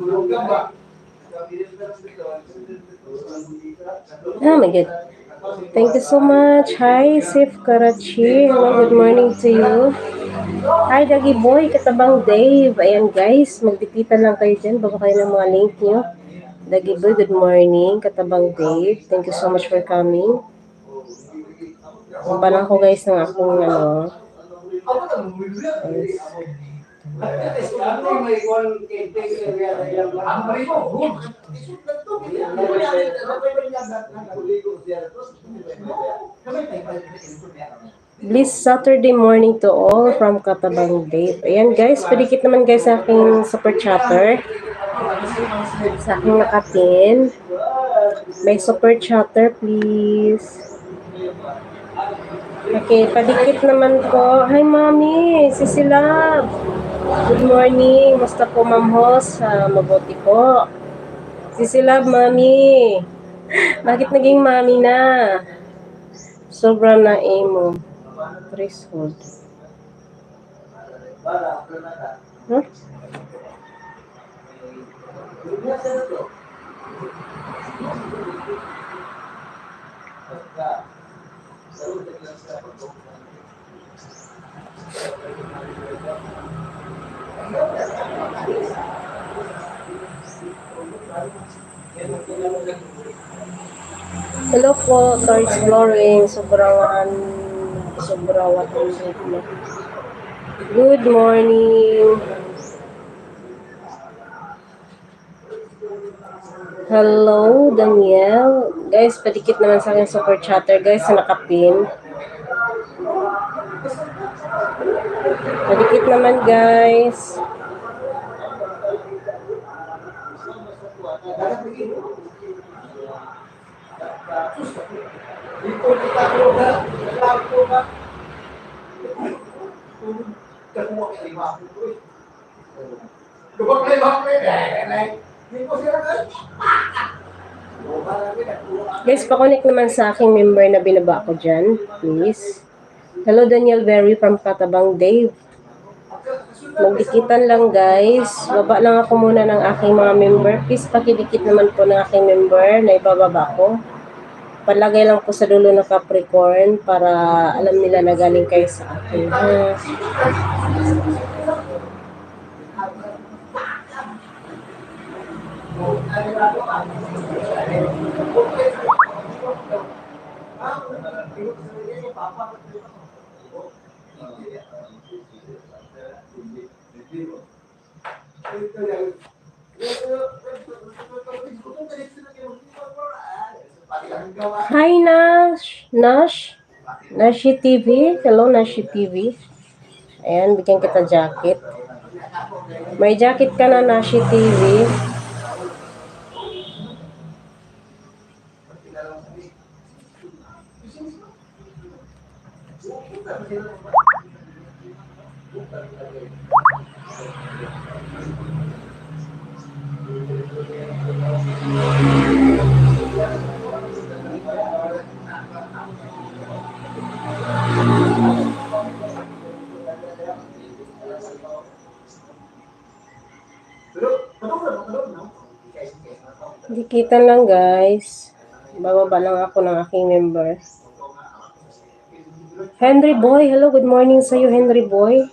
Oh my God. Thank you so much. Hi, Sif Karachi. Hello, good morning to you. Hi, Dagi Boy, katabang Dave. Ayan guys, magdikitan lang kayo dyan. Baba kayo ng mga link nyo. Dagi Boy, good morning. Katabang Dave. Thank you so much for coming. Kumpa lang ko guys ng aking guys. Bliss Saturday morning to all from Katabang Dave. Ayan guys, padikit naman guys sa aking super chatter. Sa aking nakatin. May super chatter please. Okay, padikit naman po. Hi Mami, Sisilab. Good morning. Musta po Ma'am Hos? Mabuti po. Sisilab Mami. Bakit naging Mami na? Sobrang na emo. Threshold. Huh? Hello po, to exploring. Sobrang good morning. Hello, Daniel. Guys, padikit naman sa akin super chatter, guys, sa nakapin. Padikit naman, guys. Guys, pa-connect naman sa aking member na binaba ko dyan, please. Hello, Daniel Berry from Katabang Dave. Magdikitan lang, guys. Baba lang ako muna ng aking mga member. Please, pakidikit naman po ng aking member na ibababa ko. Palagay lang po sa dulo ng Capricorn para alam nila na galing kayo sa akin. Hi, Nashi TV. Hello, Nashi TV. Ayan, bigyan kita jacket. May jacket ka na, Nashi TV. Dikitan lang guys. Bababa lang ako ng aking member. Henry Boy, hello, good morning sa iyo Henry Boy.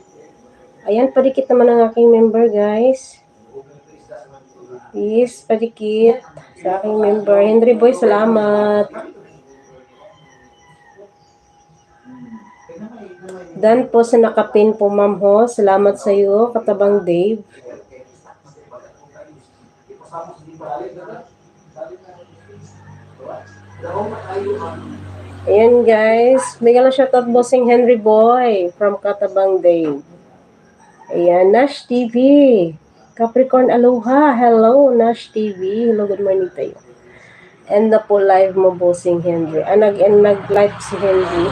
Ayan, padikit naman ang aking member guys. Please, padikit sa aking member. Henry Boy, salamat. Dan po sa nakapin po Ma'am Ho. Salamat sa iyo, Katabang Dave. Ayan guys, bigyan lang shoutout bossing Henry Boy from Katabang Dave. Ayan, Nash TV. Capricorn Aloha. Hello, Nash TV. Hello, good morning tayo. And na po live mo bossing Henry. Nag-live si Henry.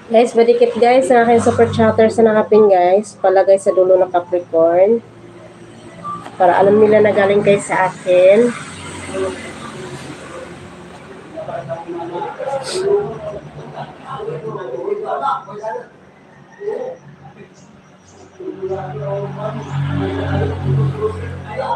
Guys, badikit guys sa aking super chatter sa nakapin guys. Palagay sa dulo ng Capricorn. Para alam nila na galing kayo sa akin.